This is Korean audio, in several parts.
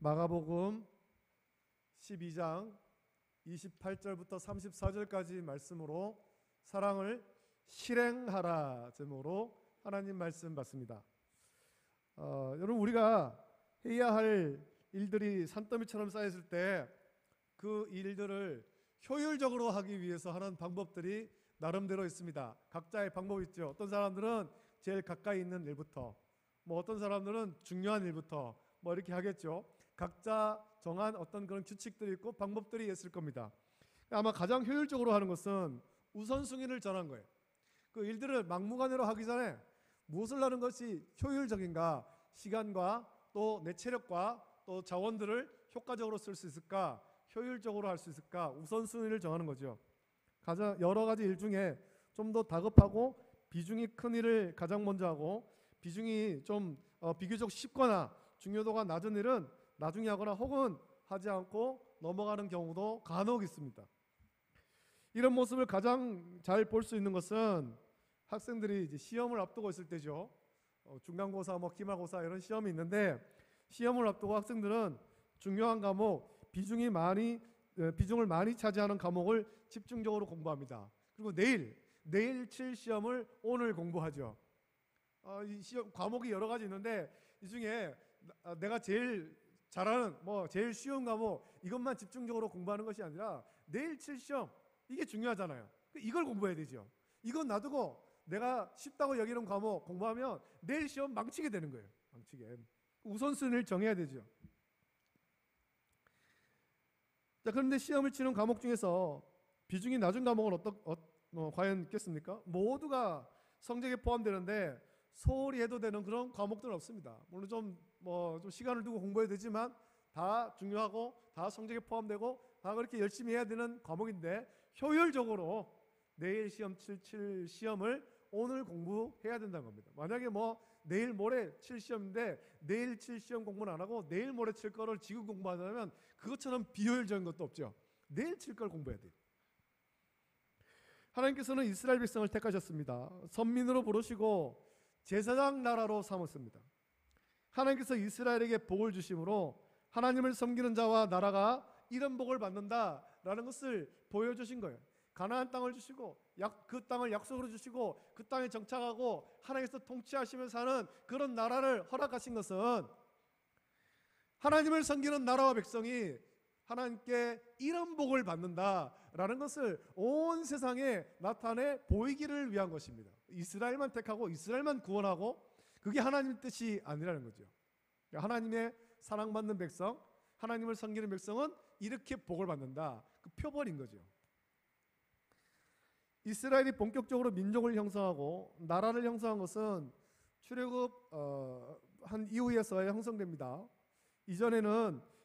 마가복음 12장 28절부터 34절까지 말씀으로 사랑을 실행하라 제목으로 하나님 말씀 받습니다. 여러분, 우리가 해야 할 일들이 산더미처럼 쌓였을 때 그 일들을 효율적으로 하기 위해서 하는 방법들이 나름대로 있습니다. 각자의 방법이 있죠. 어떤 사람들은 제일 가까이 있는 일부터, 어떤 사람들은 중요한 일부터 이렇게 하겠죠. 각자 정한 어떤 그런 규칙들이 있고 방법들이 있을 겁니다. 아마 가장 효율적으로 하는 것은 우선순위를 정한 거예요. 그 일들을 막무가내로 하기 전에 무엇을 하는 것이 효율적인가, 시간과 또 내 체력과 또 자원들을 효과적으로 쓸 수 있을까, 효율적으로 할 수 있을까, 우선순위를 정하는 거죠. 가장 여러 가지 일 중에 좀 더 다급하고 비중이 큰 일을 가장 먼저 하고, 비중이 좀 비교적 쉽거나 중요도가 낮은 일은 나중에 하거나 혹은 하지 않고 넘어가는 경우도 간혹 있습니다. 이런 모습을 가장 잘 볼 수 있는 것은 학생들이 이제 시험을 앞두고 있을 때죠. 중간고사, 기말고사 이런 시험이 있는데, 시험을 앞두고 학생들은 중요한 과목, 비중을 많이 차지하는 과목을 집중적으로 공부합니다. 그리고 내일 칠 시험을 오늘 공부하죠. 이 시험 과목이 여러 가지 있는데 이 중에 내가 제일 잘하는 제일 쉬운 과목 이것만 집중적으로 공부하는 것이 아니라 내일 칠 시험, 이게 중요하잖아요. 이걸 공부해야 되죠. 이건 놔두고 내가 쉽다고 여기는 과목 공부하면 내일 시험 망치게 되는 거예요. 망치게. 우선순위를 정해야 되죠. 자, 그런데 시험을 치는 과목 중에서 비중이 낮은 과목은 과연 있겠습니까? 모두가 성적에 포함되는데 소홀히 해도 되는 그런 과목들은 없습니다. 물론 좀 시간을 두고 공부해야 되지만 다 중요하고 다 성적에 포함되고 다 그렇게 열심히 해야 되는 과목인데, 효율적으로 내일 칠 시험을 오늘 공부해야 된다는 겁니다. 만약에 내일 모레 칠 시험인데 내일 칠 시험 공부는 안 하고 내일 모레 칠 거를 지금 공부하자면 그것처럼 비효율적인 것도 없죠. 내일 칠 걸 공부해야 돼요. 하나님께서는 이스라엘 백성을 택하셨습니다. 선민으로 부르시고 제사장 나라로 삼았습니다. 하나님께서 이스라엘에게 복을 주심으로 하나님을 섬기는 자와 나라가 이런 복을 받는다라는 것을 보여주신 거예요. 가나안 땅을 주시고 그 땅을 약속으로 주시고 그 땅에 정착하고 하나님께서 통치하시면서 사는 그런 나라를 허락하신 것은 하나님을 섬기는 나라와 백성이 하나님께 이런 복을 받는다라는 것을 온 세상에 나타내 보이기를 위한 것입니다. 이스라엘만 택하고 이스라엘만 구원하고 그게 하나님의 뜻이 아니라는 거죠. 하나님의 사랑받는 백성, 하나님을 섬기는 백성은 이렇게 복을 받는다, 그 표본인 거죠. 이스라엘이 본격적으로 민족을 형성하고 나라를 형성한 것은 출애굽 한 이후에서야 형성됩니다.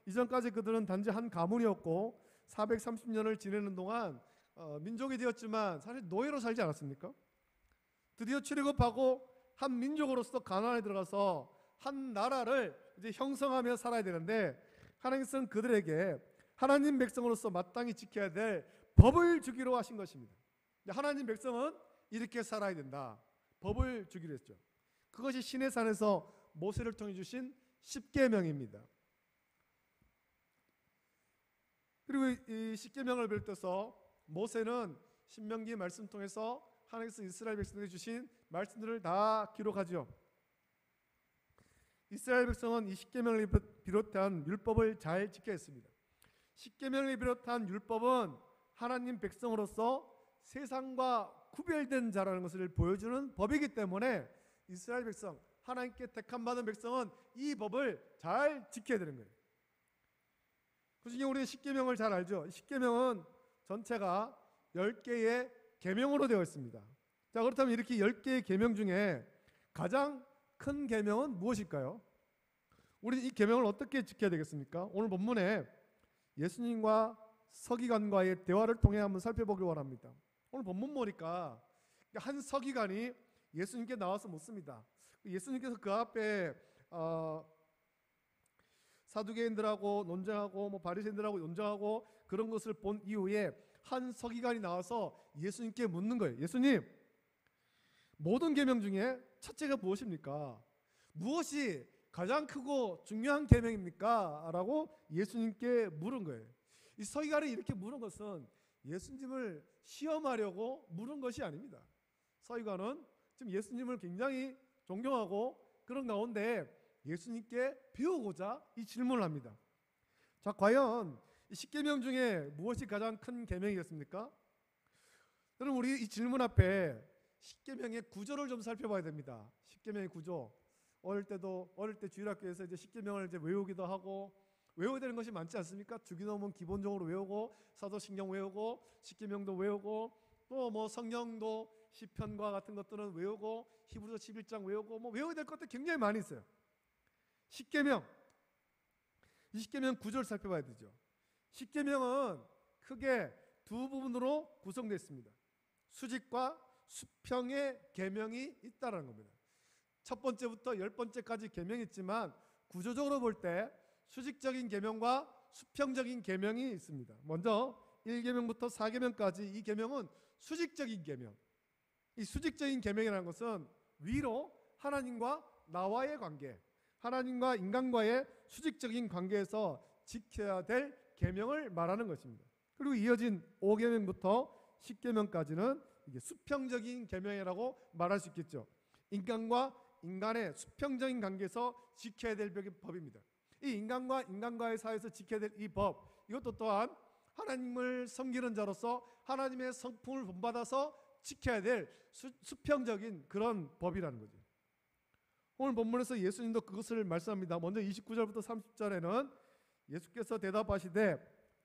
이전까지 그들은 단지 한 가문이었고 430년을 지내는 동안 민족이 되었지만 사실 노예로 살지 않았습니까? 드디어 출애굽하고 한 민족으로서 가나안에 들어가서 한 나라를 이제 형성하며 살아야 되는데, 하나님께서는 그들에게 하나님 백성으로서 마땅히 지켜야 될 법을 주기로 하신 것입니다. 하나님 백성은 이렇게 살아야 된다, 법을 주기로 했죠. 그것이 시내산에서 모세를 통해 주신 십계명입니다. 그리고 이 십계명을 비롯해서 모세는 신명기 말씀 통해서 하나님께서 이스라엘 백성에게 주신 말씀들을 다 기록하죠. 이스라엘 백성은 이 십계명을 비롯한 율법을 잘 지켜야 했습니다. 십계명을 비롯한 율법은 하나님 백성으로서 세상과 구별된 자라는 것을 보여주는 법이기 때문에 이스라엘 백성, 하나님께 택함 받은 백성은 이 법을 잘 지켜야 되는 거예요. 그중에 우리는 십계명을 잘 알죠. 십계명은 전체가 10개의 계명으로 되어 있습니다. 자, 그렇다면 이렇게 10개의 계명 중에 가장 큰 계명은 무엇일까요? 우리 이 계명을 어떻게 지켜야 되겠습니까? 오늘 본문에 예수님과 서기관과의 대화를 통해 한번 살펴보기 원합니다. 오늘 본문 보니까 한 서기관이 예수님께 나와서 묻습니다. 예수님께서 그 앞에 사두개인들하고 논쟁하고 바리새인들하고 논쟁하고 그런 것을 본 이후에 한 서기관이 나와서 예수님께 묻는 거예요. 예수님, 모든 계명 중에 첫째가 무엇입니까? 무엇이 가장 크고 중요한 계명입니까? 라고 예수님께 물은 거예요. 이 서기관이 이렇게 물은 것은 예수님을 시험하려고 물은 것이 아닙니다. 서기관은 지금 예수님을 굉장히 존경하고 그런 가운데 예수님께 배우고자 이 질문을 합니다. 자, 과연 이 10계명 중에 무엇이 가장 큰 계명이겠습니까? 여러분, 우리 이 질문 앞에 10계명의 구조를 좀 살펴봐야 됩니다. 10계명의 구조. 어릴 때 주일학교에서 이제 10계명을 이제 외우기도 하고 외워야 되는 것이 많지 않습니까? 주기도문 기본적으로 외우고 사도신경 외우고 10계명도 외우고 또 뭐 성경도 시편과 같은 것들은 외우고 히브리서 11장 외우고 뭐 외워야 될 것들 굉장히 많이 있어요. 10계명. 이 10계명 구조를 살펴봐야 되죠. 10계명은 크게 두 부분으로 구성되어 있습니다. 수직과 수평의 계명이 있다는 겁니다. 첫 번째부터 10번째까지 계명이 있지만 구조적으로 볼 때 수직적인 계명과 수평적인 계명이 있습니다. 먼저 1계명부터 4계명까지 이 계명은 수직적인 계명. 이 수직적인 계명이라는 것은 위로 하나님과 나와의 관계, 하나님과 인간과의 수직적인 관계에서 지켜야 될 계명을 말하는 것입니다. 그리고 이어진 5계명부터 10계명까지는 이게 수평적인 계명이라고 말할 수 있겠죠. 인간과 인간의 수평적인 관계에서 지켜야 될 법입니다. 이 인간과 인간과의 사이에서 지켜야 될 이 법, 이것도 또한 하나님을 섬기는 자로서 하나님의 성품을 본받아서 지켜야 될 수평적인 그런 법이라는 거죠. 오늘 본문에서 예수님도 그것을 말씀합니다. 먼저 29절부터 30절에는 예수께서 대답하시되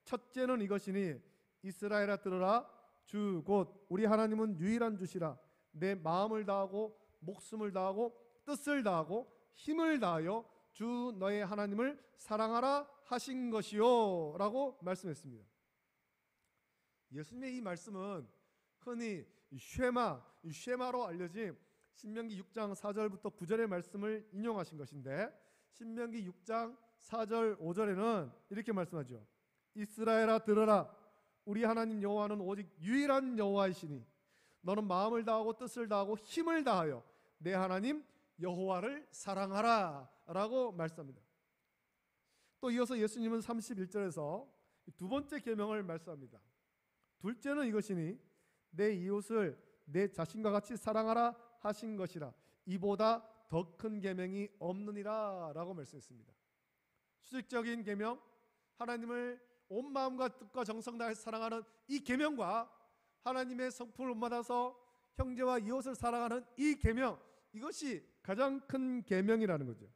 첫째는 이것이니 이스라엘아 들으라. 주 곧 우리 하나님은 유일한 주시라. 내 마음을 다하고 목숨을 다하고 뜻을 다하고 힘을 다하여 주 너의 하나님을 사랑하라 하신 것이요 라고 말씀했습니다. 예수님의 이 말씀은 흔히 쉐마로 알려진 신명기 6장 4절부터 9절의 말씀을 인용하신 것인데, 신명기 6장 4절 5절에는 이렇게 말씀하죠. 이스라엘아 들으라. 우리 하나님 여호와는 오직 유일한 여호와이시니 너는 마음을 다하고 뜻을 다하고 힘을 다하여 내 하나님 여호와를 사랑하라 라고 말씀합니다. 또 이어서 예수님은 31절에서 두 번째 계명을 말씀합니다. 둘째는 이것이니 내 이웃을 내 자신과 같이 사랑하라 하신 것이라. 이보다 더 큰 계명이 없느니라 라고 말씀했습니다. 수직적인 계명, 하나님을 온 마음과 뜻과 정성 다해 사랑하는 이 계명과 하나님의 성품을 본받아서 형제와 이웃을 사랑하는 이 계명, 이것이 가장 큰 계명이라는 거죠.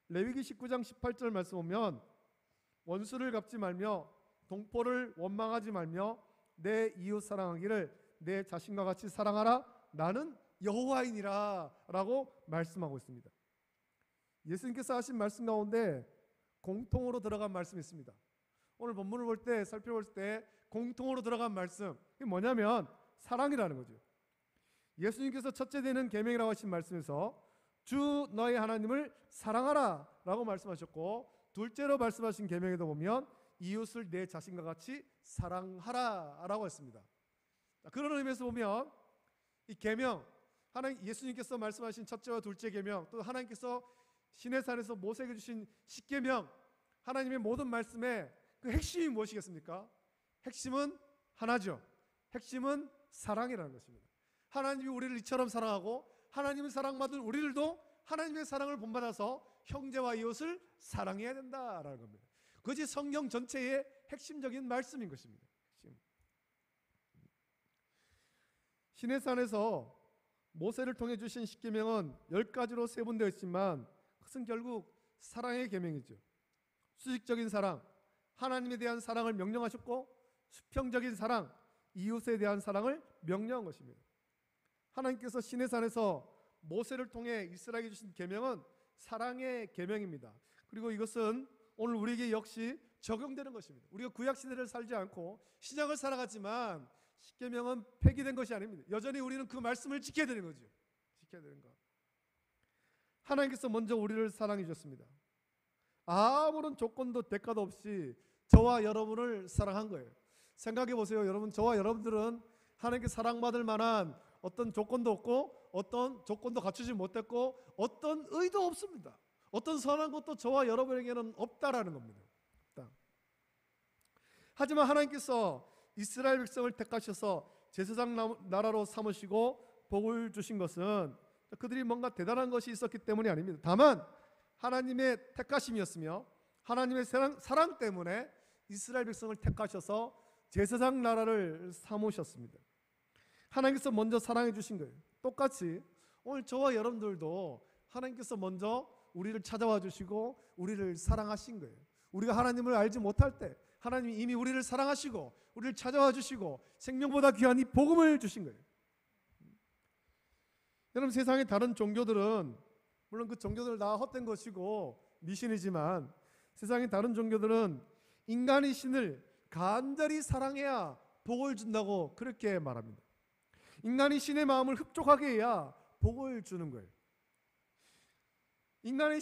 레위기 19장 18절 말씀 보면 원수를 갚지 말며 동포를 원망하지 말며 내 이웃 사랑하기를 내 자신과 같이 사랑하라. 나는 여호와이니라 라고 말씀하고 있습니다. 예수님께서 하신 말씀 가운데 공통으로 들어간 말씀이 있습니다. 오늘 본문을 볼 때, 살펴볼 때 공통으로 들어간 말씀, 이게 뭐냐면 사랑이라는 거죠. 예수님께서 첫째 되는 계명이라고 하신 말씀에서 주 너의 하나님을 사랑하라 라고 말씀하셨고, 둘째로 말씀하신 계명에도 보면 이웃을 내 자신과 같이 사랑하라 라고 했습니다. 그런 의미에서 보면 이 계명, 하나님 예수님께서 말씀하신 첫째와 둘째 계명, 또 하나님께서 시내산에서 모세에게 주신 10계명, 하나님의 모든 말씀의 그 핵심이 무엇이겠습니까? 핵심은 하나죠. 핵심은 사랑이라는 것입니다. 하나님이 우리를 이처럼 사랑하고 하나님의 사랑받은 우리들도 하나님의 사랑을 본받아서 형제와 이웃을 사랑해야 된다라는 겁니다. 그것이 성경 전체의 핵심적인 말씀인 것입니다. 핵심. 시내산에서 모세를 통해 주신 10계명은 10가지로 세분되어 있지만 그것은 결국 사랑의 계명이죠. 수직적인 사랑, 하나님에 대한 사랑을 명령하셨고, 수평적인 사랑, 이웃에 대한 사랑을 명령한 것입니다. 하나님께서 시내산에서 모세를 통해 이스라엘에게 주신 계명은 사랑의 계명입니다. 그리고 이것은 오늘 우리에게 역시 적용되는 것입니다. 우리가 구약 시대를 살지 않고 신약을 살아갔지만 10계명은 폐기된 것이 아닙니다. 여전히 우리는 그 말씀을 지켜야 되는 거죠. 지켜야 되는 것. 하나님께서 먼저 우리를 사랑해 주셨습니다. 아무런 조건도 대가도 없이 저와 여러분을 사랑한 거예요. 생각해 보세요. 여러분, 저와 여러분들은 하나님께 사랑받을 만한 어떤 조건도 없고 어떤 조건도 갖추지 못했고 어떤 의도 없습니다. 어떤 선한 것도 저와 여러분에게는 없다라는 겁니다. 없다. 하지만 하나님께서 이스라엘 백성을 택하셔서 제사장 나라로 삼으시고 복을 주신 것은 그들이 뭔가 대단한 것이 있었기 때문이 아닙니다. 다만 하나님의 택하심이었으며 하나님의 사랑 때문에 이스라엘 백성을 택하셔서 제사장 나라를 삼으셨습니다. 하나님께서 먼저 사랑해 주신 거예요. 똑같이 오늘 저와 여러분들도 하나님께서 먼저 우리를 찾아와 주시고 우리를 사랑하신 거예요. 우리가 하나님을 알지 못할 때 하나님이 이미 우리를 사랑하시고 우리를 찾아와 주시고 생명보다 귀한 이 복음을 주신 거예요. 여러분, 세상의 다른 종교들은 물론 그 종교들 다 헛된 것이고 미신이지만 세상의 다른 종교들은 인간이 신을 간절히 사랑해야 복을 준다고 그렇게 말합니다. 인간이 신의 마음을 흡족하게 해야 복을 주는 거예요. 인간이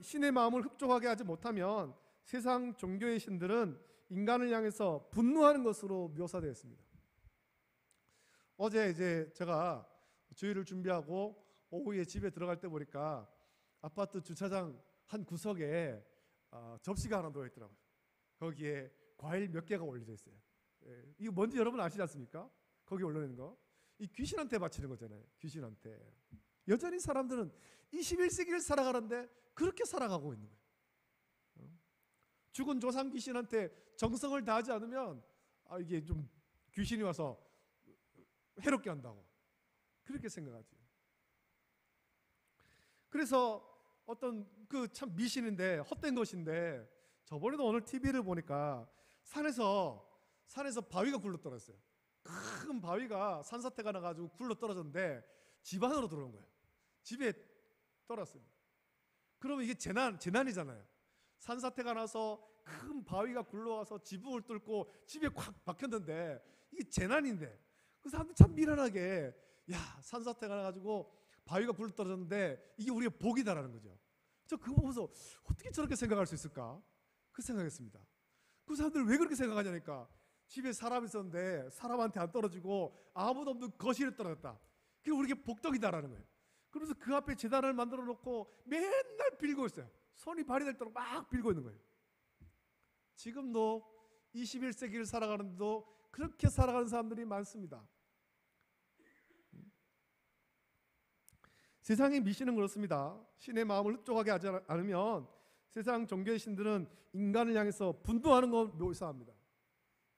신의 마음을 흡족하게 하지 못하면 세상 종교의 신들은 인간을 향해서 분노하는 것으로 묘사되어 있습니다. 어제 이제 제가 주일을 준비하고 오후에 집에 들어갈 때 보니까 아파트 주차장 한 구석에 접시가 하나 놓여 있더라고요. 거기에 과일 몇 개가 올려져 있어요. 이거 뭔지 여러분 아시지 않습니까? 거기 올려놓은 거. 이 귀신한테 바치는 거잖아요. 귀신한테. 여전히 사람들은 21세기를 살아가는데 그렇게 살아가고 있는 거예요. 죽은 조상 귀신한테 정성을 다하지 않으면 이게 좀 귀신이 와서 해롭게 한다고 그렇게 생각하죠. 그래서 어떤 그 참 미신인데 헛된 것인데 저번에도 오늘 TV를 보니까 산에서 바위가 굴러 떨어졌어요. 큰 바위가 산사태가 나가지고 굴러 떨어졌는데 집 안으로 들어온 거예요. 집에 떨어졌습니다. 그러면 이게 재난이잖아요. 산사태가 나서 큰 바위가 굴러와서 지붕을 뚫고 집에 콱 박혔는데 이게 재난인데 그 사람들 참 미련하게 산사태가 나가지고 바위가 굴러 떨어졌는데 이게 우리의 복이다라는 거죠. 저 그거 보면서 어떻게 저렇게 생각할 수 있을까? 그 생각했습니다. 그 사람들 왜 그렇게 생각하냐니까 집에 사람이 있었는데 사람한테 안 떨어지고 아무도 없는 거실에 떨어졌다. 그게 우리에게 복덕이다라는 거예요. 그래서 그 앞에 제단을 만들어 놓고 맨날 빌고 있어요. 손이 발이 될 도록 막 빌고 있는 거예요. 지금도 21세기를 살아가는데도 그렇게 살아가는 사람들이 많습니다. 세상의 미신은 그렇습니다. 신의 마음을 흡족하게 하지 않으면 세상 종교의 신들은 인간을 향해서 분노하는 걸 묘사합니다.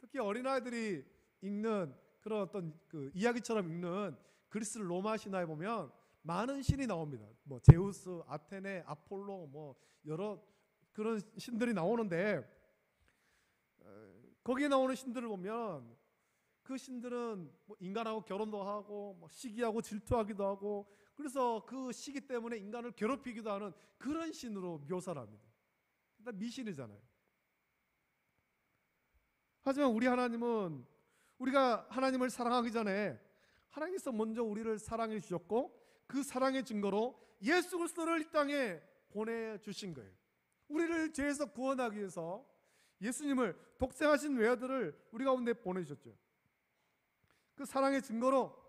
특히 어린아이들이 읽는 그런 어떤 그 이야기처럼 읽는 그리스 로마 신화에 보면 많은 신이 나옵니다. 뭐 제우스, 아테네, 아폴로 뭐 여러 그런 신들이 나오는데 거기에 나오는 신들을 보면 그 신들은 뭐 인간하고 결혼도 하고 뭐 시기하고 질투하기도 하고 그래서 그 시기 때문에 인간을 괴롭히기도 하는 그런 신으로 묘사를 합니다. 일단 미신이잖아요. 하지만 우리 하나님은 우리가 하나님을 사랑하기 전에 하나님께서 먼저 우리를 사랑해 주셨고 그 사랑의 증거로 예수 그리스도를 이 땅에 보내주신 거예요. 우리를 죄에서 구원하기 위해서 예수님을 독생하신 외아들을 우리 가운데 보내주셨죠. 그 사랑의 증거로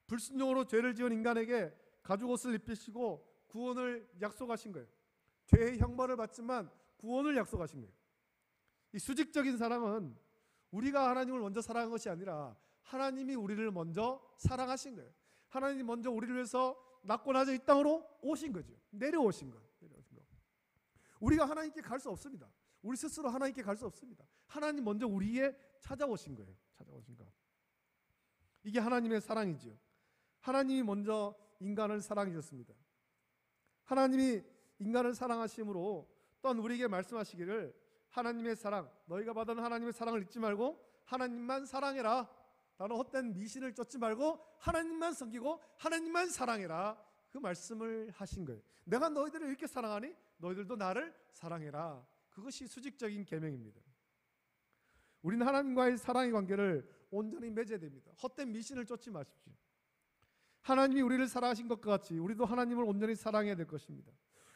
불순종으로 죄를 지은 인간에게 가죽옷을 입히시고 구원을 약속하신 거예요. 죄의 형벌을 받지만 구원을 약속하신 거예요. 이 수직적인 사랑은 우리가 하나님을 먼저 사랑한 것이 아니라 하나님이 우리를 먼저 사랑하신 거예요. 하나님이 먼저 우리를 위해서 낳고 나서 이 땅으로 오신 거죠. 내려오신 거. 우리가 하나님께 갈 수 없습니다. 우리 스스로 하나님께 갈 수 없습니다. 하나님 먼저 우리에 찾아오신 거예요. 찾아오신 거. 이게 하나님의 사랑이죠. 하나님이 먼저 인간을 사랑해 주셨습니다. 하나님이 인간을 사랑하심으로 또한 우리에게 말씀하시기를 하나님의 사랑, 너희가 받은 하나님의 사랑을 잊지 말고 하나님만 사랑해라. 다른 헛된 미신을 쫓지 말고 하나님만 섬기고 하나님만 사랑해라. 그 말씀을 하신 거예요. 내가 너희들을 이렇게 사랑하니 너희들도 나를 사랑해라. 그것이 수직적인 계명입니다. 우리는 하나님과의 사랑의 관계를 온전히 맺어야 됩니다. 헛된 미신을 쫓지 마십시오. 하나님이 우리를 사랑하신 것과 같이 우리도 하나님을 온전히 사랑해야 될 것입니다.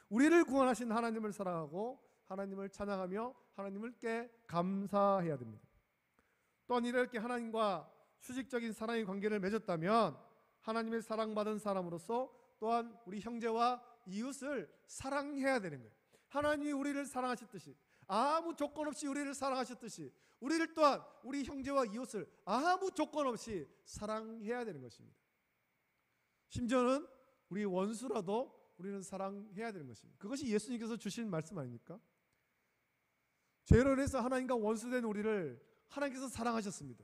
우리를 구원하신 하나님을 사랑하고 하나님을 찬양하며 하나님께 감사해야 됩니다. 또한 이렇게 하나님과 수직적인 사랑의 관계를 맺었다면 하나님의 사랑받은 사람으로서 또한 우리 형제와 이웃을 사랑해야 되는 거예요. 하나님이 우리를 사랑하셨듯이, 아무 조건 없이 우리를 사랑하셨듯이 우리를 또한 우리 형제와 이웃을 아무 조건 없이 사랑해야 되는 것입니다. 심지어는 우리 원수라도 우리는 사랑해야 되는 것입니다. 그것이 예수님께서 주신 말씀 아닙니까? 죄로 인해서 하나님과 원수된 우리를 하나님께서 사랑하셨습니다.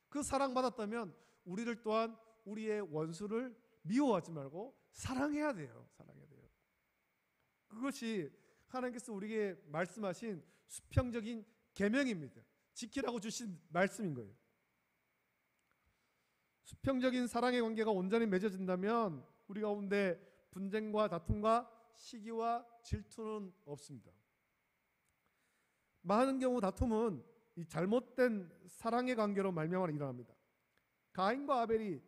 그 사랑받았다면 우리를 또한 우리의 원수를 미워하지 말고 사랑해야 돼요. 사랑해야 돼요. 그것이 하나님께서 우리에게 말씀하신 수평적인 계명입니다. 지키라고 주신 말씀인 거예요. 수평적인 사랑의 관계가 온전히 맺어진다면 우리 가운데 분쟁과 다툼과 시기와 질투는 없습니다. 많은 경우 다툼은 이 잘못된 사랑의 관계로 말미암아 일어납니다. 가인과 아벨이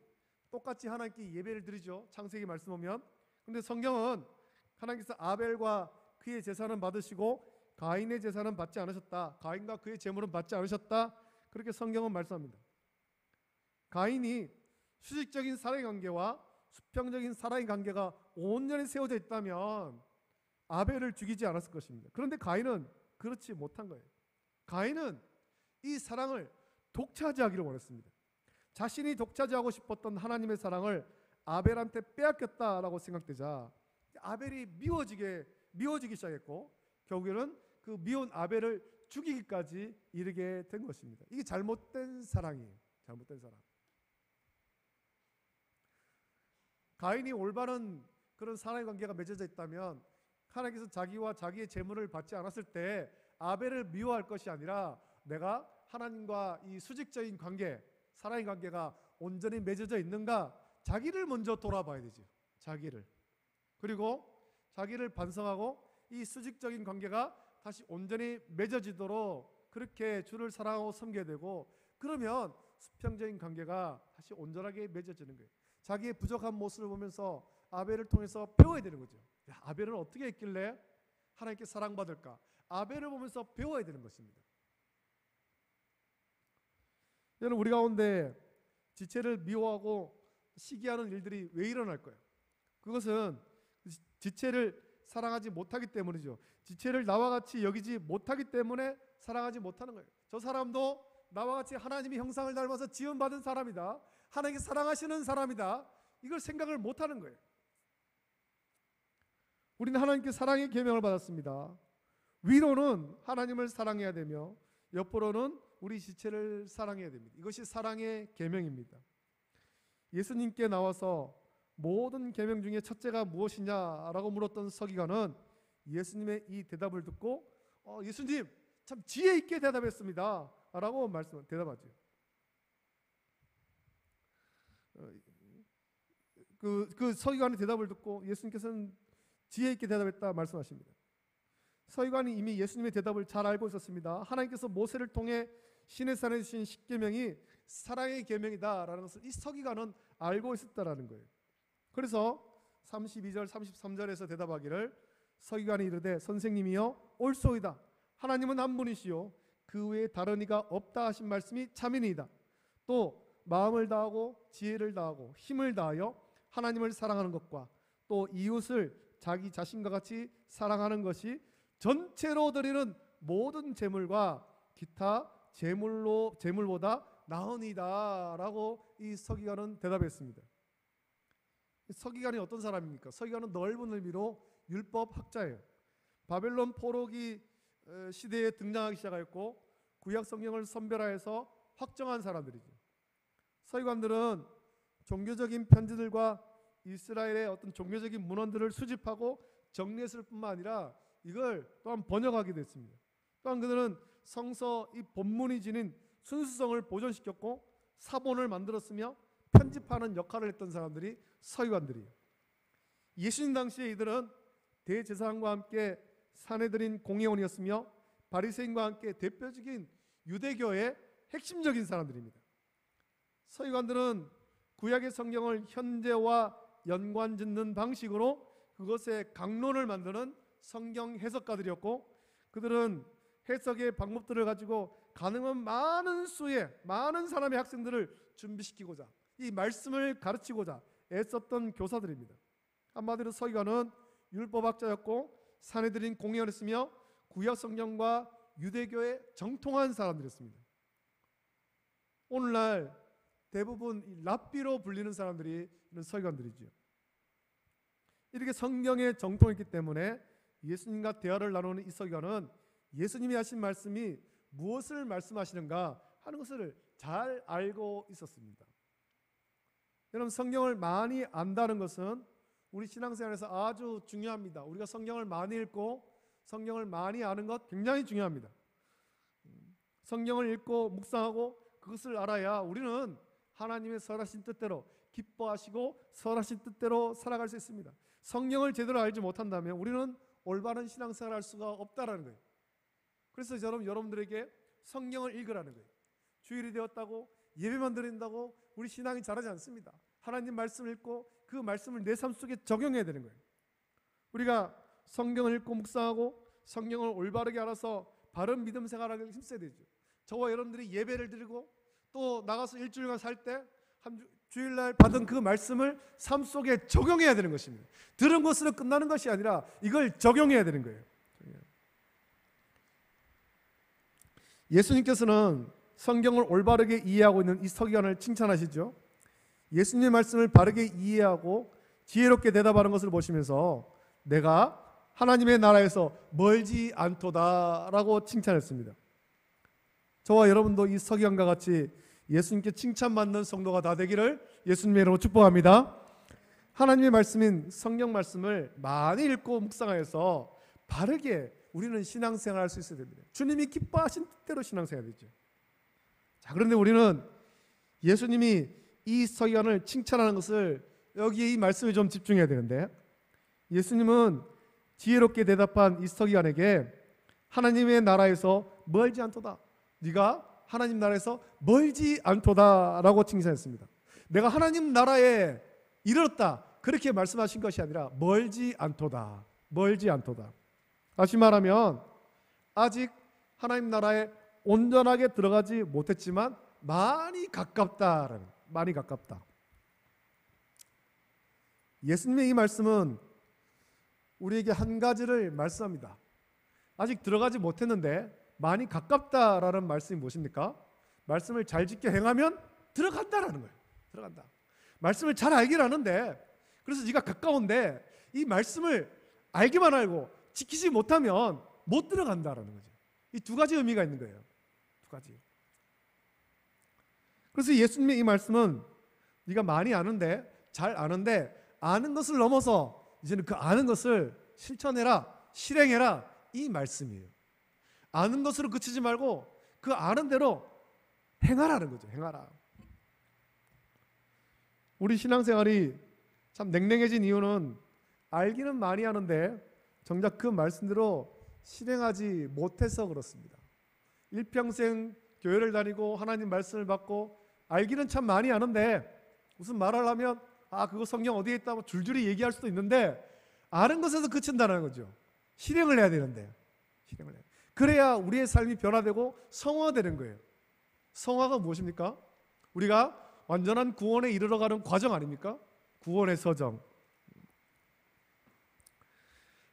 똑같이 하나님께 예배를 드리죠. 창세기 말씀 보면. 근데 성경은 하나님께서 아벨과 그의 제사는 받으시고 가인의 제사는 받지 않으셨다. 가인과 그의 제물은 받지 않으셨다. 그렇게 성경은 말씀합니다. 가인이 수직적인 사랑의 관계와 수평적인 사랑의 관계가 온전히 세워져 있다면 아벨을 죽이지 않았을 것입니다. 그런데 가인은 그렇지 못한 거예요. 가인은 이 사랑을 독차지하기를 원했습니다. 자신이 독차지하고 싶었던 하나님의 사랑을 아벨한테 빼앗겼다라고 생각되자 아벨이 미워지기 시작했고 결국에는 그 미운 아벨을 죽이기까지 이르게 된 것입니다. 이게 잘못된 사랑이에요. 잘못된 사랑. 가인이 올바른 그런 사랑의 관계가 맺어져 있다면 하나님께서 자기와 자기의 재물을 받지 않았을 때 아벨을 미워할 것이 아니라 내가 하나님과 이 수직적인 관계, 사랑의 관계가 온전히 맺어져 있는가 자기를 먼저 돌아봐야 되죠. 자기를. 그리고 자기를 반성하고 이 수직적인 관계가 다시 온전히 맺어지도록 그렇게 주를 사랑하고 섬겨야 되고 그러면 수평적인 관계가 다시 온전하게 맺어지는 거예요. 자기의 부족한 모습을 보면서 아벨을 통해서 배워야 되는 거죠. 야, 아벨은 어떻게 했길래 하나님께 사랑받을까? 아벨을 보면서 배워야 되는 것입니다. 여러분 우리 가운데 지체를 미워하고 시기하는 일들이 왜 일어날 거예요? 그것은 지체를 사랑하지 못하기 때문이죠. 지체를 나와 같이 여기지 못하기 때문에 사랑하지 못하는 거예요. 저 사람도 나와 같이 하나님의 형상을 닮아서 지음받은 사람이다. 하나님께 사랑하시는 사람이다. 이걸 생각을 못하는 거예요. 우리는 하나님께 사랑의 계명을 받았습니다. 위로는 하나님을 사랑해야 되며 옆으로는 우리 지체를 사랑해야 됩니다. 이것이 사랑의 계명입니다. 예수님께 나와서 모든 계명 중에 첫째가 무엇이냐라고 물었던 서기관은 예수님의 이 대답을 듣고 예수님 참 지혜 있게 대답했습니다 라고 대답하죠. 그 서기관의 대답을 듣고 예수님께서는 지혜 있게 대답했다 말씀하십니다. 서기관이 이미 예수님의 대답을 잘 알고 있었습니다. 하나님께서 모세를 통해 시내산에 주신 십계명이 사랑의 계명이다라는 것을 이 서기관은 알고 있었다라는 거예요. 그래서 32절 33절에서 대답하기를 서기관이 이르되 선생님이여 옳소이다. 하나님은 한 분이시요 그 외에 다른 이가 없다 하신 말씀이 참이니이다. 또 마음을 다하고 지혜를 다하고 힘을 다하여 하나님을 사랑하는 것과 또 이웃을 자기 자신과 같이 사랑하는 것이 전체로 드리는 모든 제물과 기타 제물보다 나으니이다 라고 이 서기관은 대답했습니다. 서기관이 어떤 사람입니까? 서기관은 넓은 의미로 율법학자예요. 바벨론 포로기 시대에 등장하기 시작하였고 구약 성경을 선별하여서 확정한 사람들이죠. 서기관들은 종교적인 편지들과 이스라엘의 어떤 종교적인 문헌들을 수집하고 정리했을 뿐만 아니라 이걸 또한 번역하기도 했습니다. 또한 그들은 성서 이 본문이 지닌 순수성을 보존시켰고 사본을 만들었으며 편집하는 역할을 했던 사람들이 서기관들이에요. 예수님 당시에 이들은 대제사장과 함께 사내들인 공회원이었으며 바리새인과 함께 대표적인 유대교의 핵심적인 사람들입니다. 서기관들은 구약의 성경을 현재와 연관짓는 방식으로 그것의 강론을 만드는 성경 해석가들이었고 그들은 해석의 방법들을 가지고 가능한 많은 수의 많은 사람의 학생들을 준비시키고자 이 말씀을 가르치고자 애썼던 교사들입니다. 한마디로 서기관은 율법학자였고 사내들인 공회원이었으며 구약 성경과 유대교에 정통한 사람들이었습니다. 오늘날 대부분 랍비로 불리는 사람들이 이런 서기관들이지요. 이렇게 성경에 정통했기 때문에 예수님과 대화를 나누는 이 서기관은 예수님이 하신 말씀이 무엇을 말씀하시는가 하는 것을 잘 알고 있었습니다. 여러분, 성경을 많이 안다는 것은 우리 신앙생활에서 아주 중요합니다. 우리가 성경을 많이 읽고 성경을 많이 아는 것 굉장히 중요합니다. 성경을 읽고 묵상하고 그것을 알아야 우리는 하나님의 선하신 뜻대로 기뻐하시고 선하신 뜻대로 살아갈 수 있습니다. 성경을 제대로 알지 못한다면 우리는 올바른 신앙생활을 할 수가 없다라는 거예요. 그래서 저는 여러분들에게 성경을 읽으라는 거예요. 주일이 되었다고 예배만 드린다고 우리 신앙이 자라지 않습니다. 하나님 말씀을 읽고 그 말씀을 내 삶 속에 적용해야 되는 거예요. 우리가 성경을 읽고 묵상하고 성경을 올바르게 알아서 바른 믿음 생활하기를 힘써야 되죠. 저와 여러분들이 예배를 드리고 또 나가서 일주일간 살 때 주일날 받은 그 말씀을 삶 속에 적용해야 되는 것입니다. 들은 것으로 끝나는 것이 아니라 이걸 적용해야 되는 거예요. 예수님께서는 성경을 올바르게 이해하고 있는 이 서기관을 칭찬하시죠. 예수님의 말씀을 바르게 이해하고 지혜롭게 대답하는 것을 보시면서 내가 하나님의 나라에서 멀지 않도다라고 칭찬했습니다. 저와 여러분도 이 서기관과 같이 예수님께 칭찬받는 성도가 다 되기를 예수님의 이름으로 축복합니다. 하나님의 말씀인 성경 말씀을 많이 읽고 묵상하여서 바르게 우리는 신앙생활을 할 수 있어야 됩니다. 주님이 기뻐하신 뜻대로 신앙생활을 되죠. 자, 그런데 우리는 예수님이 이 서기관을 칭찬하는 것을 여기에 이 말씀에 좀 집중해야 되는데, 예수님은 지혜롭게 대답한 이 서기관에게 하나님의 나라에서 멀지 않도다, 네가 하나님 나라에서 멀지 않도다라고 칭찬했습니다. 내가 하나님 나라에 이르렀다 그렇게 말씀하신 것이 아니라 멀지 않도다, 멀지 않도다. 다시 말하면 아직 하나님 나라에 온전하게 들어가지 못했지만 많이 가깝다라는, 많이 가깝다. 예수님의 이 말씀은 우리에게 한 가지를 말씀합니다. 아직 들어가지 못했는데 많이 가깝다라는 말씀이 무엇입니까? 말씀을 잘 지켜 행하면 들어간다라는 거예요. 들어간다. 말씀을 잘 알긴 하는데, 그래서 네가 가까운데 이 말씀을 알기만 알고 지키지 못하면 못 들어간다라는 거죠. 이 두 가지 의미가 있는 거예요. 두 가지. 그래서 예수님의 이 말씀은 네가 많이 아는데, 잘 아는데 아는 것을 넘어서 이제는 그 아는 것을 실천해라, 실행해라, 이 말씀이에요. 아는 것으로 그치지 말고 그 아는 대로 행하라는 거죠. 행하라. 우리 신앙생활이 참 냉랭해진 이유는 알기는 많이 하는데 정작 그 말씀대로 실행하지 못해서 그렇습니다. 일평생 교회를 다니고 하나님 말씀을 받고 알기는 참 많이 아는데 무슨 말을 하면 그거 성경 어디에 있다고 줄줄이 얘기할 수도 있는데 아는 것에서 그친다는 거죠. 실행을 해야 되는데, 실행을 해야. 그래야 우리의 삶이 변화되고 성화되는 거예요. 성화가 무엇입니까? 우리가 완전한 구원에 이르러가는 과정 아닙니까? 구원의 서정.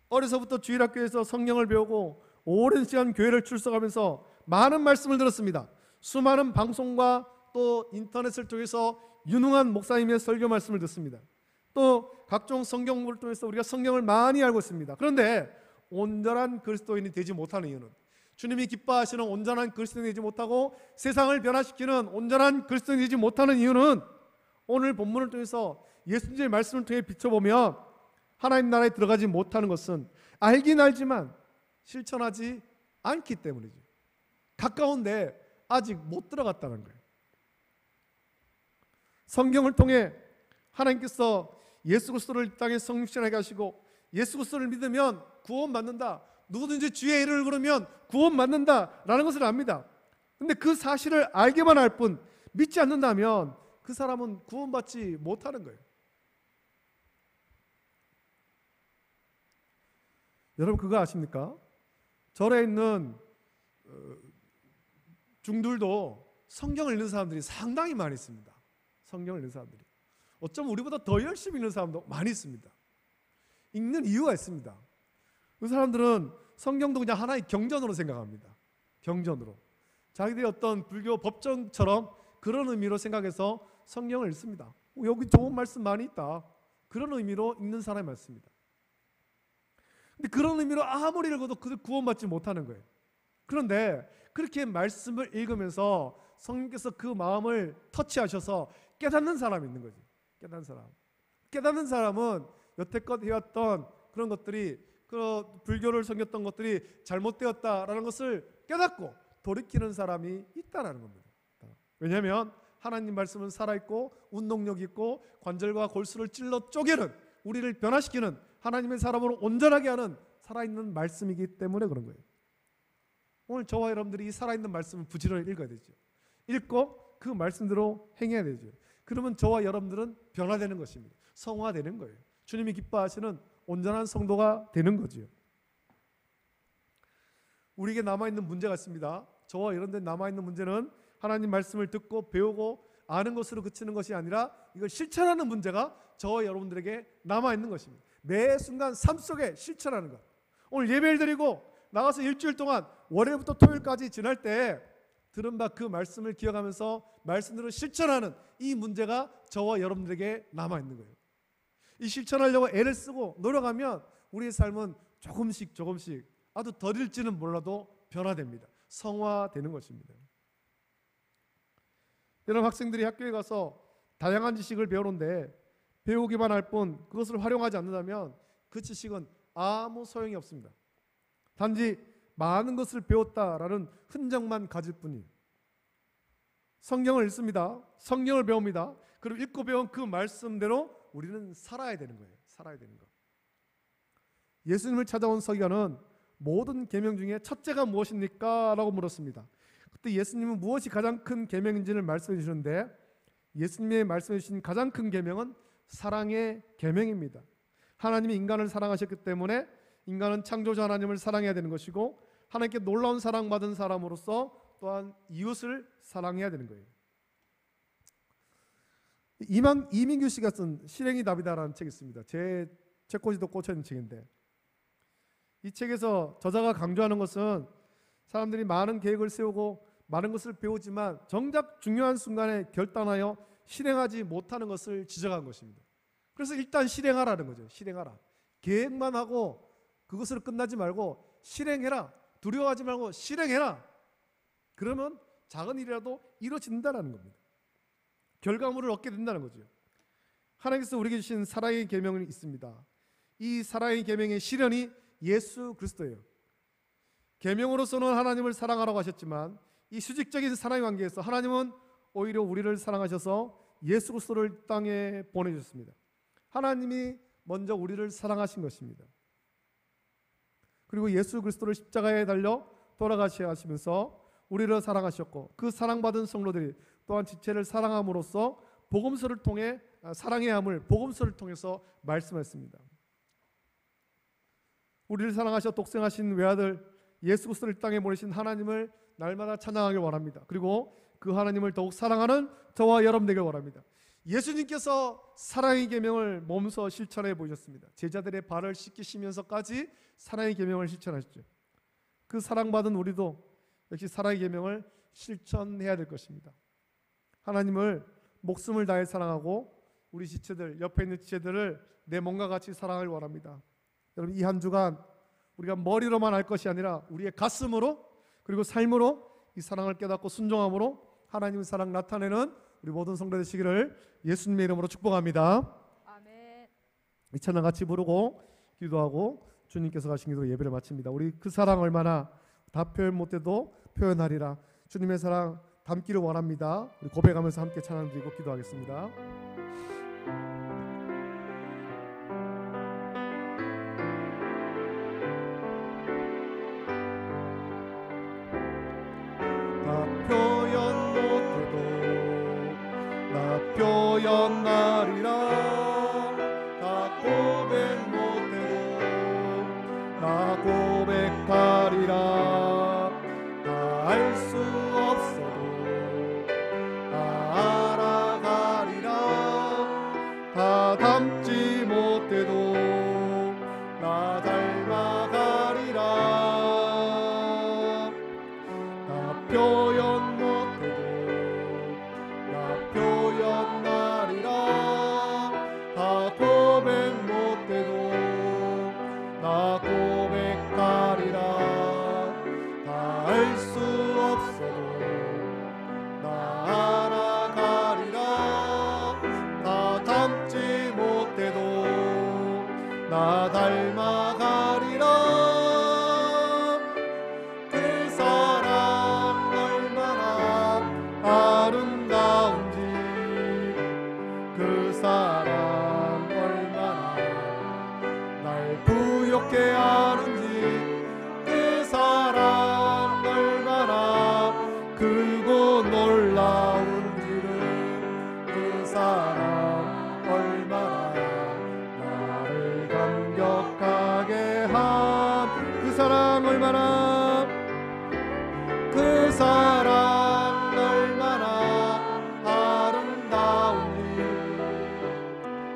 어려서부터 주일학교에서 성경을 배우고 오랜 시간 교회를 출석하면서 많은 말씀을 들었습니다. 수많은 방송과 또 인터넷을 통해서 유능한 목사님의 설교 말씀을 듣습니다. 또 각종 성경 공부를 통해서 우리가 성경을 많이 알고 있습니다. 그런데 온전한 그리스도인이 되지 못하는 이유는, 주님이 기뻐하시는 온전한 그리스도인이 되지 못하고 세상을 변화시키는 온전한 그리스도인이 되지 못하는 이유는 오늘 본문을 통해서 예수님의 말씀을 통해 비춰보면 하나님 나라에 들어가지 못하는 것은 알긴 알지만 실천하지 않기 때문이죠. 가까운데 아직 못 들어갔다는 거예요. 성경을 통해 하나님께서 예수 그리스도를 이 땅에 성육신하게 하시고 예수 그리스도를 믿으면 구원받는다, 누구든지 주의 이름을 부르면 구원받는다라는 것을 압니다. 그런데 그 사실을 알게만 할 뿐 믿지 않는다면 그 사람은 구원받지 못하는 거예요. 여러분 그거 아십니까? 절에 있는 중들도 성경을 읽는 사람들이 상당히 많이 있습니다. 성경을 읽는 사람들이 어쩌면 우리보다 더 열심히 읽는 사람도 많이 있습니다. 읽는 이유가 있습니다. 그 사람들은 성경도 그냥 하나의 경전으로 생각합니다. 경전으로 자기들이 어떤 불교 법정처럼 그런 의미로 생각해서 성경을 읽습니다. 여기 좋은 말씀 많이 있다, 그런 의미로 읽는 사람이 많습니다. 근데 그런 의미로 아무리 읽어도 그들 구원받지 못하는 거예요. 그런데 그렇게 말씀을 읽으면서 성령께서 그 마음을 터치하셔서 깨닫는 사람이 있는 거지. 깨닫는 사람은 여태껏 해왔던 그런 것들이, 그 불교를 섬겼던 것들이 잘못되었다라는 것을 깨닫고 돌이키는 사람이 있다라는 겁니다. 왜냐하면 하나님 말씀은 살아있고 운동력 있고 관절과 골수를 찔러 쪼개는, 우리를 변화시키는, 하나님의 사람으로 온전하게 하는 살아있는 말씀이기 때문에 그런 거예요. 오늘 저와 여러분들이 이 살아있는 말씀을 부지런히 읽어야 되죠. 읽고 그 말씀대로 행해야 되죠. 그러면 저와 여러분들은 변화되는 것입니다. 성화되는 거예요. 주님이 기뻐하시는 온전한 성도가 되는 거지요. 우리에게 남아있는 문제가 있습니다. 저와 여러분들 남아있는 문제는 하나님 말씀을 듣고 배우고 아는 것으로 그치는 것이 아니라 이걸 실천하는 문제가 저와 여러분들에게 남아있는 것입니다. 매 순간 삶 속에 실천하는 것. 오늘 예배를 드리고 나가서 일주일 동안 월요일부터 토요일까지 지날 때 들은 바 그 말씀을 기억하면서 말씀대로 실천하는 이 문제가 저와 여러분들에게 남아있는 거예요. 이 실천하려고 애를 쓰고 노력하면 우리의 삶은 조금씩 아주 더딜지는 몰라도 변화됩니다. 성화되는 것입니다. 여러분, 학생들이 학교에 가서 다양한 지식을 배우는데 배우기만 할 뿐 그것을 활용하지 않는다면 그 지식은 아무 소용이 없습니다. 단지 많은 것을 배웠다라는 흔적만 가질 뿐이에요. 성경을 읽습니다. 성경을 배웁니다. 그리고 읽고 배운 그 말씀대로 우리는 살아야 되는 거예요. 살아야 되는 거. 예수님을 찾아온 서기관은 모든 계명 중에 첫째가 무엇입니까? 라고 물었습니다. 그때 예수님은 무엇이 가장 큰 계명인지를 말씀해 주시는데, 예수님이 말씀해 주신 가장 큰 계명은 사랑의 계명입니다. 하나님이 인간을 사랑하셨기 때문에 인간은 창조자 하나님을 사랑해야 되는 것이고, 하나님께 놀라운 사랑받은 사람으로서 또한 이웃을 사랑해야 되는 거예요. 이민규 씨가 쓴 실행이 답이다라는 책이 있습니다. 제 책꽂이도 꽂혀있는 책인데, 이 책에서 저자가 강조하는 것은 사람들이 많은 계획을 세우고 많은 것을 배우지만 정작 중요한 순간에 결단하여 실행하지 못하는 것을 지적한 것입니다. 그래서 일단 실행하라는 거죠. 실행하라. 계획만 하고 그것으로 끝나지 말고 실행해라. 두려워하지 말고 실행해라. 그러면 작은 일이라도 이루어진다는 겁니다. 결과물을 얻게 된다는 거죠. 하나님께서 우리에게 주신 사랑의 계명이 있습니다. 이 사랑의 계명의 실현이 예수 그리스도예요. 계명으로서는 하나님을 사랑하라고 하셨지만 이 수직적인 사랑의 관계에서 하나님은 오히려 우리를 사랑하셔서 예수 그리스도를 땅에 보내주셨습니다. 하나님이 먼저 우리를 사랑하신 것입니다. 그리고 예수 그리스도를 십자가에 달려 돌아가셔야 하시면서 우리를 사랑하셨고, 그 사랑받은 성도들이 또한 지체를 사랑함으로써 복음서를 통해 사랑해야 함을 복음서를 통해서 말씀했습니다. 우리를 사랑하셔 독생하신 외아들 예수 그리스도를 땅에 보내신 하나님을 날마다 찬양하길 원합니다. 그리고 그 하나님을 더욱 사랑하는 저와 여러분 되길 원합니다. 예수님께서 사랑의 계명을 몸소 실천해 보셨습니다. 제자들의 발을 씻기시면서까지 사랑의 계명을 실천하셨죠. 그 사랑받은 우리도 역시 사랑의 계명을 실천해야 될 것입니다. 하나님을 목숨을 다해 사랑하고 우리 지체들, 옆에 있는 지체들을 내 몸과 같이 사랑을 원합니다. 여러분, 이 한 주간 우리가 머리로만 할 것이 아니라 우리의 가슴으로 그리고 삶으로 이 사랑을 깨닫고 순종함으로 하나님의 사랑 나타내는 우리 모든 성도 되시기를 예수님의 이름으로 축복합니다. 아멘. 이 찬양 같이 부르고 기도하고 주님께서 가신 기도로 예배를 마칩니다. 우리 그 사랑 얼마나 다 표현 못해도 표현하리라. 주님의 사랑 담기를 원합니다. 우리 고백하면서 함께 찬양 드리고 기도하겠습니다. 표현하리라. 다 고백 못해도 나 고백하리라. 다 표현 못해도 나 표현하리라. 다 고백 못해도 나 고백하리라. 다 알 수 없어도 나 알아가리라. 다 닮지 못해도 나 닮아가리라. 그 사랑 얼마나 아름다운지, 그 사랑 얼마나 날 부욕해 하는지, 그 사랑 얼마나 크고 놀라운지를, 그 사랑 얼마나 나를 감격하게 한, 그 사랑 얼마나, 그 사랑 얼마나 아름다운지,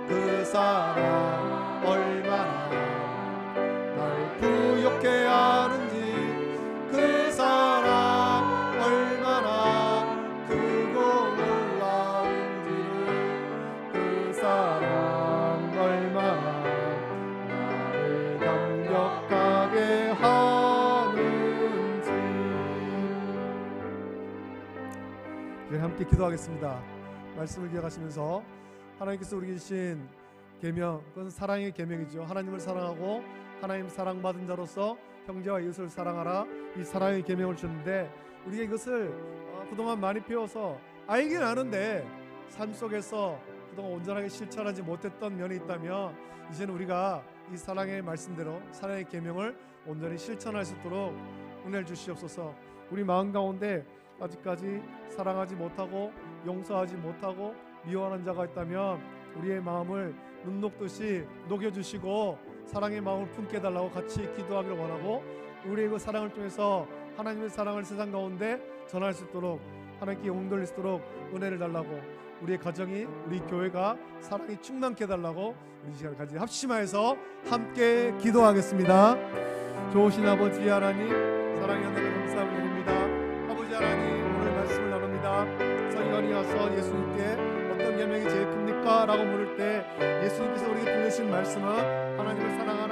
그 사랑 얼마나 날 부욕해 하는지, 그 사랑 얼마나 크고 놀라운지를, 그 사랑 얼마나 나를 감격하게 하는지. 네, 함께 기도하겠습니다. 말씀을 기억하시면서 하나님께서 우리 주신 계명, 그것은 사랑의 계명이죠. 하나님을 사랑하고 하나님 사랑받은 자로서 형제와 이웃을 사랑하라, 이 사랑의 계명을 주는데, 우리가 이것을 그동안 많이 배워서 알긴 아는데 삶 속에서 그동안 온전하게 실천하지 못했던 면이 있다면, 이제는 우리가 이 사랑의 말씀대로 사랑의 계명을 온전히 실천할 수 있도록 은혜를 주시옵소서. 우리 마음 가운데 아직까지 사랑하지 못하고 용서하지 못하고 미워하는 자가 있다면 우리의 마음을 눈 녹듯이 녹여주시고 사랑의 마음을 품게 해달라고 같이 기도하기를 원하고, 우리의 그 사랑을 통해서 하나님의 사랑을 세상 가운데 전할 수 있도록, 하나님께 영혼 돌릴 수 있도록 은혜를 달라고, 우리의 가정이, 우리 교회가 사랑이 충만케 해달라고 우리 시간을 같이 합심하여서 함께 기도하겠습니다. 좋으신 아버지 하나님, 사랑의 하나님 감사함을 드립니다. 아버지 하나님, 오늘 말씀을 나눕니다. 서기관이 와서 예수님께 어떤 계명이 제일 큽니까? 라고 물을 때 예수님께서 우리에게 들려주신 말씀은 하나님을 사랑하는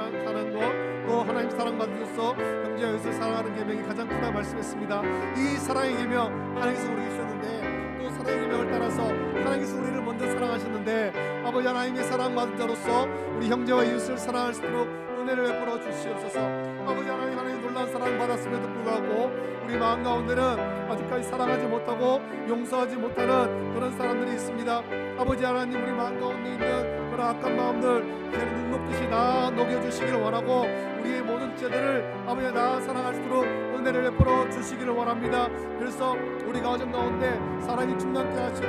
것, 또 하나님 사랑받으셔서 형제와 이웃을 사랑하는 계명이 가장 크다 말씀했습니다. 이 사랑의 계명 하나님께서 우리에게 주셨는데, 또 사랑의 계명을 따라서 하나님께서 우리를 먼저 사랑하셨는데, 아버지 하나님의 사랑받은 자로서 우리 형제와 이웃을 사랑할 수 있도록 은혜를 베풀어 주시옵소서. 아버지 하나님, 하나님 놀라운 사랑을 받았음에도 불구하고 우리 마음 가운데는 아직까지 사랑하지 못하고 용서하지 못하는 그런 사람들이 있습니다. 아버지 하나님, 우리 마음 가운데 있는 그런 악한 마음들 이제는 눈 녹듯이 다 녹여주시기를 원하고, 우리의 모든 죄들을 아버지 다 사랑할 수 있도록 은혜를 베풀어 주시기를 원합니다. 그래서 우리 가정 가운데 사랑이 충만케 하시고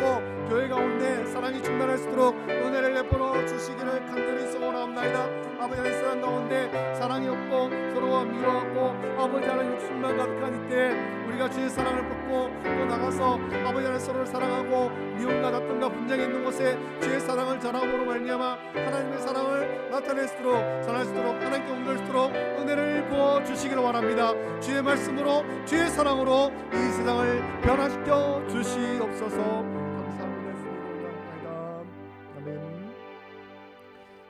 교회 가운데 사랑이 충만할 수 있도록 은혜를 베풀어 주시기를 간절히 소원하옵나이다. 아버지 하나님, 사랑 가운데 사랑이 없고 서로가 미워하고 아버지 하나님 욕심만 가득한 이때 우리가 주의 사랑을 받고 또 나가서 아버지 하나님 서로를 사랑하고 미움과 다툼과 분쟁이 있는 곳에 주의 사랑을 전함으로 말미암아 하나님의 사랑을 나타낼 수 있도록, 전할 수 있도록, 하나님께 옮길 수 있도록 은혜를 부어 주시기를 원합니다. 주의 말씀으로, 주의 사랑으로 이 세상을 변화시켜 주시옵소서. 감사합니다. 주님을 아멘.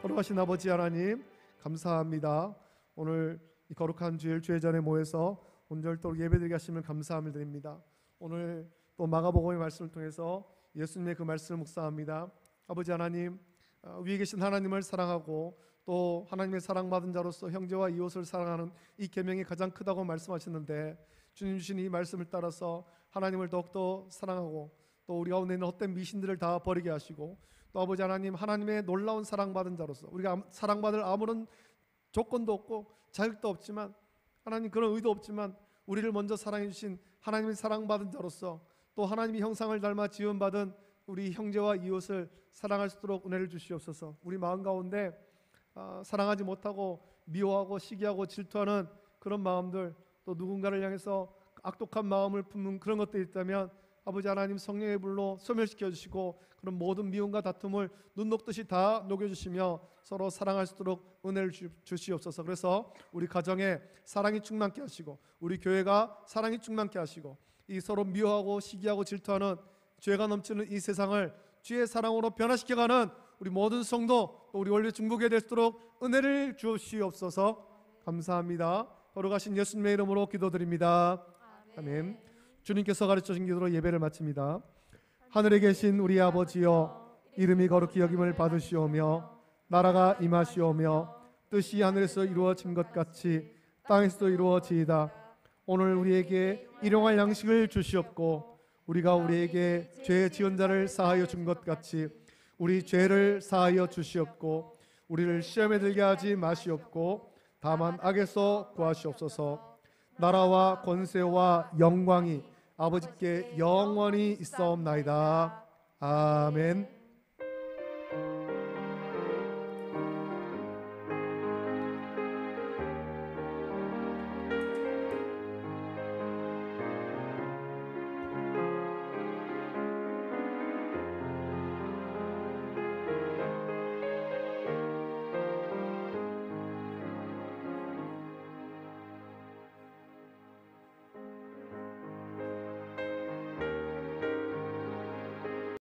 거룩하신 아버지 하나님, 감사합니다. 오늘 이 거룩한 주일 주의 전에 모여서 온전토록 예배드리게 하시면 감사함을 드립니다. 오늘 또 마가복음의 말씀을 통해서 예수님의 그 말씀을 묵상합니다. 아버지 하나님, 위에 계신 하나님을 사랑하고 또 하나님의 사랑받은 자로서 형제와 이웃을 사랑하는 이 계명이 가장 크다고 말씀하셨는데, 주님 주신 이 말씀을 따라서 하나님을 더욱더 사랑하고 또 우리 가운데 있는 헛된 미신들을 다 버리게 하시고, 또 아버지 하나님, 하나님의 놀라운 사랑받은 자로서 우리가 사랑받을 아무런 조건도 없고 자격도 없지만, 하나님 그런 의도 없지만 우리를 먼저 사랑해 주신 하나님의 사랑받은 자로서 또 하나님의 형상을 닮아 지음받은 우리 형제와 이웃을 사랑할 수 있도록 은혜를 주시옵소서. 우리 마음 가운데 사랑하지 못하고 미워하고 시기하고 질투하는 그런 마음들, 또 누군가를 향해서 악독한 마음을 품는 그런 것들이 있다면 아버지 하나님, 성령의 불로 소멸시켜 주시고 그런 모든 미움과 다툼을 눈 녹듯이 다 녹여주시며 서로 사랑할 수 있도록 은혜를 주시옵소서. 그래서 우리 가정에 사랑이 충만케 하시고 우리 교회가 사랑이 충만케 하시고 이 서로 미워하고 시기하고 질투하는 죄가 넘치는 이 세상을 주의 사랑으로 변화시켜가는 우리 모든 성도, 또 우리 원래 중보게 될 수 있도록 은혜를 주시옵소서. 감사합니다. 거룩하신 예수님의 이름으로 기도드립니다. 아멘. 주님께서 가르쳐주신 기도로 예배를 마칩니다. 하늘에 계신 우리 아버지여, 이름이 거룩히 여김을 받으시오며 나라가 임하시오며 뜻이 하늘에서 이루어진 것 같이 땅에서도 이루어지이다. 오늘 우리에게 일용할 양식을 주시옵고 우리가 우리에게 죄 지은 자를 사하여 준 것 같이 우리 죄를 사하여 주시옵고 우리를 시험에 들게 하지 마시옵고 다만 악에서 구하시옵소서. 나라와 권세와 영광이 아버지께 영원히 있사옵나이다. 아멘.